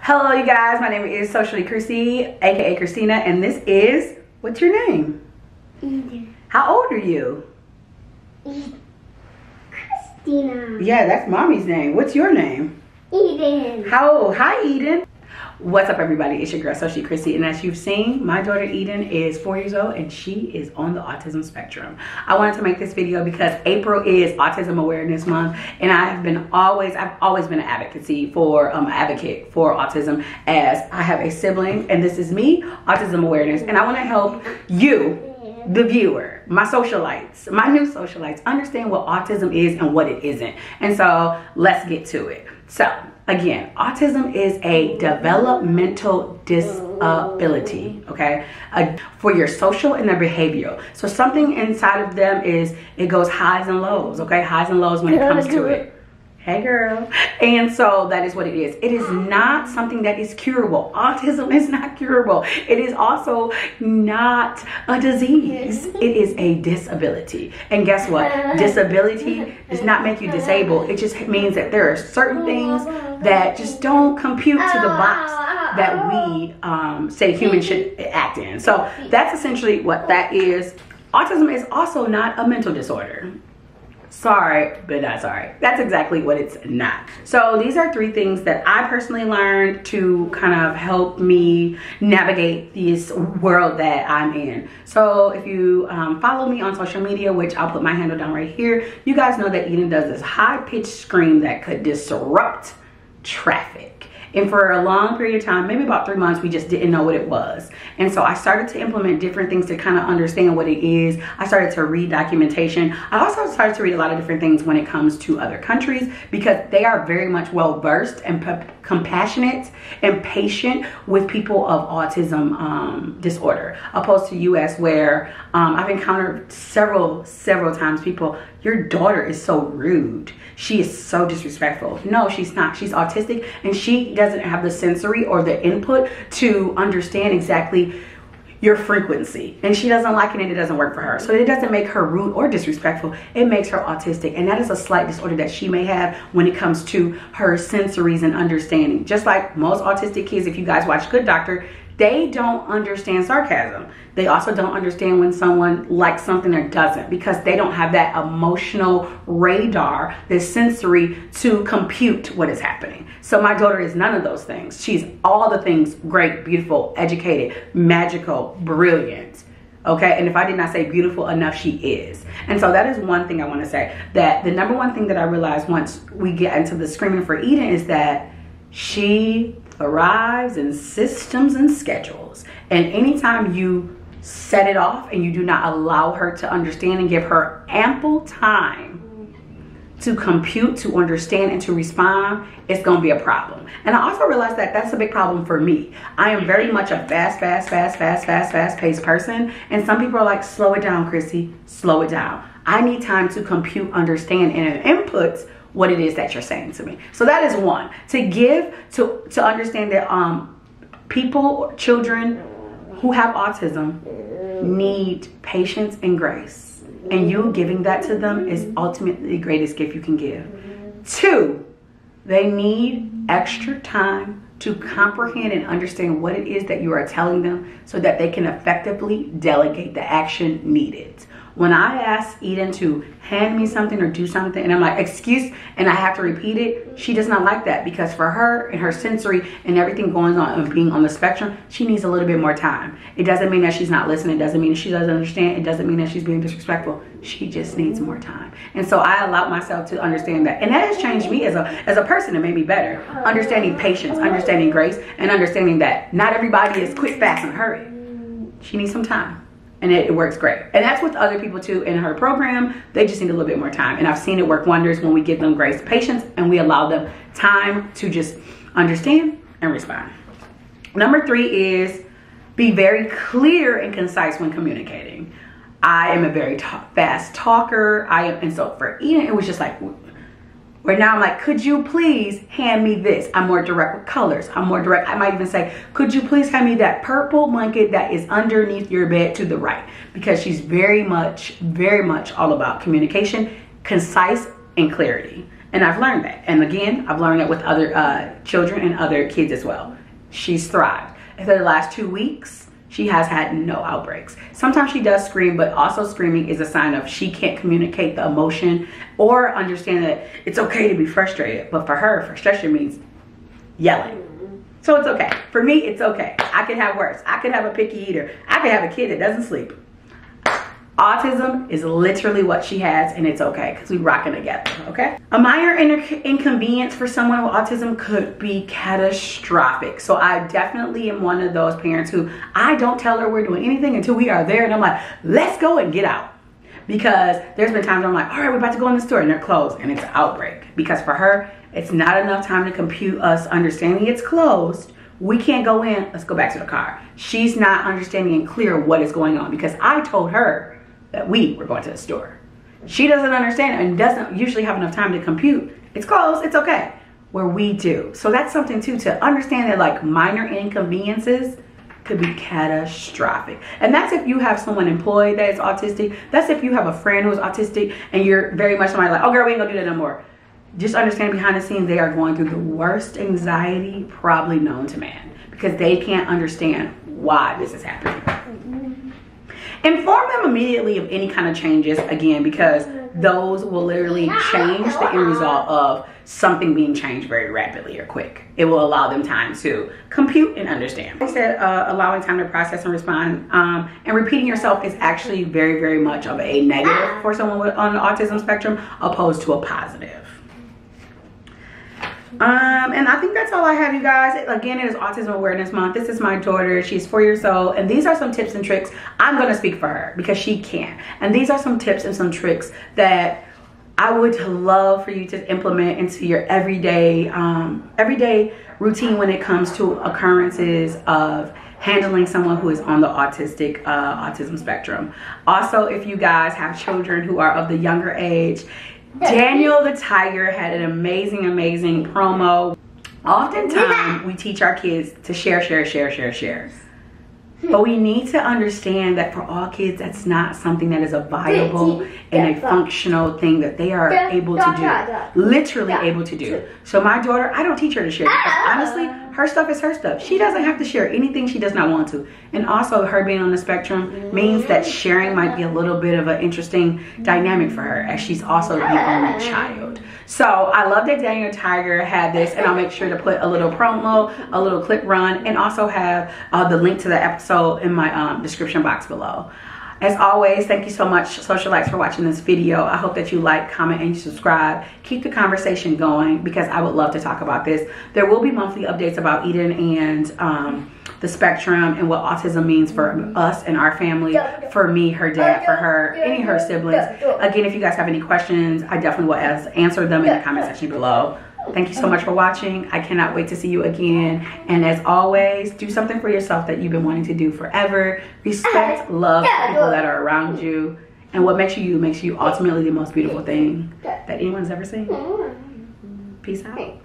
Hello, you guys. My name is Socially Chrissy, aka Christina, and this is, what's your name? Eden. How old are you? Christina. Yeah, that's mommy's name. What's your name? Eden. How old? Hi, Eden. What's up, everybody? It's your girl, Socially Chrissy, and as you've seen, my daughter Eden is 4 years old, and she is on the autism spectrum. I wanted to make this video because April is Autism Awareness Month, and I've always been an advocate for autism, as I have a sibling, and this is me, Autism Awareness, and I want to help you, the viewer, my socialites, my new socialites, understand what autism is and what it isn't. And so let's get to it. So again, autism is a developmental disability, okay, for your social and their behavioral. So something inside of them it goes highs and lows, okay, highs and lows when it comes to it. Hey girl. And so that is what it is. It is not something that is curable. Autism is not curable. It is also not a disease. It is a disability. And guess what? Disability does not make you disabled. It just means that there are certain things that just don't compute to the box that we say humans should act in. So that's essentially what that is. Autism is also not a mental disorder. Sorry, but not sorry. That's exactly what it's not. So these are 3 things that I personally learned to kind of help me navigate this world that I'm in. So if you follow me on social media, which I'll put my handle down right here, you guys know that Eden does this high-pitched scream that could disrupt traffic. And for a long period of time, maybe about 3 months, we just didn't know what it was. And so I started to implement different things to kind of understand what it is. I started to read documentation. I also started to read a lot of different things when it comes to other countries, because they are very much well versed and compassionate and patient with people of autism disorder, opposed to US, where I've encountered several times people, your daughter is so rude. She is so disrespectful. No, she's not. She's autistic, and she doesn't have the sensory or the input to understand exactly your frequency, and she doesn't like it, and it doesn't work for her. So it doesn't make her rude or disrespectful. It makes her autistic, and that is a slight disorder that she may have when it comes to her sensories and understanding. Just like most autistic kids, if you guys watch Good Doctor, they don't understand sarcasm. They also don't understand when someone likes something or doesn't, because they don't have that emotional radar, the sensory to compute what is happening. So my daughter is none of those things. She's all the things: great, beautiful, educated, magical, brilliant. Okay, and if I did not say beautiful enough, she is. And so that is one thing I want to say, that the number one thing that I realized once we get into the screaming for Eden is that she thrives in systems and schedules. And anytime you set it off and you do not allow her to understand and give her ample time to compute, to understand, and to respond, it's going to be a problem. And I also realized that that's a big problem for me. I am very much a fast-paced person. And some people are like, slow it down, Chrissy, slow it down. I need time to compute, understand, and input what it is that you're saying to me. So that is one, to understand that people, children who have autism need patience and grace. And you giving that to them is ultimately the greatest gift you can give. 2, they need extra time to comprehend and understand what it is that you are telling them, so that they can effectively delegate the action needed. When I ask Eden to hand me something or do something, and I'm like, excuse, and I have to repeat it, she does not like that, because for her and her sensory and everything going on and being on the spectrum, she needs a little bit more time. It doesn't mean that she's not listening. It doesn't mean that she doesn't understand. It doesn't mean that she's being disrespectful. She just needs more time. And so I allowed myself to understand that. And that has changed me as a person. It made me better. Understanding patience, understanding grace, and understanding that not everybody is quick, fast, and hurry. She needs some time. And it works great. And that's with other people too in her program. They just need a little bit more time. And I've seen it work wonders when we give them grace, patience, and we allow them time to just understand and respond. Number 3 is be very clear and concise when communicating. I am a very fast talker. And so for Eden, it was just like, Right now I'm like, could you please hand me this? I'm more direct with colors. I'm more direct. I might even say, could you please hand me that purple blanket that is underneath your bed to the right? Because she's very much all about communication, concise and clarity. And I've learned that. And again, I've learned that with other children and other kids as well. She's thrived. And for the last 2 weeks, she has had no outbreaks. Sometimes she does scream, but also screaming is a sign of she can't communicate the emotion or understand that it's okay to be frustrated. But for her, frustration means yelling. So it's okay. For me, it's okay. I could have worse. I could have a picky eater. I could have a kid that doesn't sleep. Autism is literally what she has, and it's okay because we rocking together, okay? A minor inconvenience for someone with autism could be catastrophic. So I definitely am one of those parents who I don't tell her we're doing anything until we are there, and I'm like, let's go and get out. Because there's been times where I'm like, all right, we're about to go in the store, and they're closed, and it's an outbreak. Because for her, it's not enough time to compute us understanding it's closed. We can't go in, let's go back to the car. She's not understanding and clear what is going on because I told her that we were going to the store. She doesn't understand and doesn't usually have enough time to compute. It's closed, it's okay. Where we do. So that's something too, to understand that like minor inconveniences could be catastrophic. And that's if you have someone employed that is autistic. That's if you have a friend who's autistic and you're very much somebody like, oh girl, we ain't gonna do that no more. Just understand behind the scenes, they are going through the worst anxiety probably known to man because they can't understand why this is happening. Inform them immediately of any kind of changes, again, because those will literally change the end result of something being changed very rapidly or quick. It will allow them time to compute and understand. I said allowing time to process and respond, and repeating yourself is actually very, very much of a negative for someone on the autism spectrum opposed to a positive. And I think that's all I have, you guys. Again, it is Autism Awareness Month. This is my daughter. She's 4 years old. And these are some tips and tricks. I'm going to speak for her because she can. And these are some tips and some tricks that I would love for you to implement into your everyday routine when it comes to occurrences of handling someone who is on the autism spectrum. Also, if you guys have children who are of the younger age, Daniel the Tiger had an amazing promo. Oftentimes we teach our kids to share. But we need to understand that for all kids, that's not something that is a viable and a functional thing that they are able to do. Literally able to do. So my daughter, I don't teach her to share because honestly, her stuff is her stuff. She doesn't have to share anything she does not want to. And also her being on the spectrum means that sharing might be a little bit of an interesting dynamic for her as she's also the only child. So I love that Daniel Tiger had this, and I'll make sure to put a little promo, a little clip run, and also have the link to the episode in my description box below. As always, thank you so much, Socialites, for watching this video. I hope that you like, comment, and subscribe. Keep the conversation going because I would love to talk about this. There will be monthly updates about Eden and the spectrum and what autism means for us and our family, for me, her dad, for her, any of her siblings. Again, if you guys have any questions, I definitely will answer them in the comment section below. Thank you so much for watching. I cannot wait to see you again. And as always, do something for yourself that you've been wanting to do forever. Respect, love the people that are around you. And what makes you ultimately the most beautiful thing that anyone's ever seen. Peace out.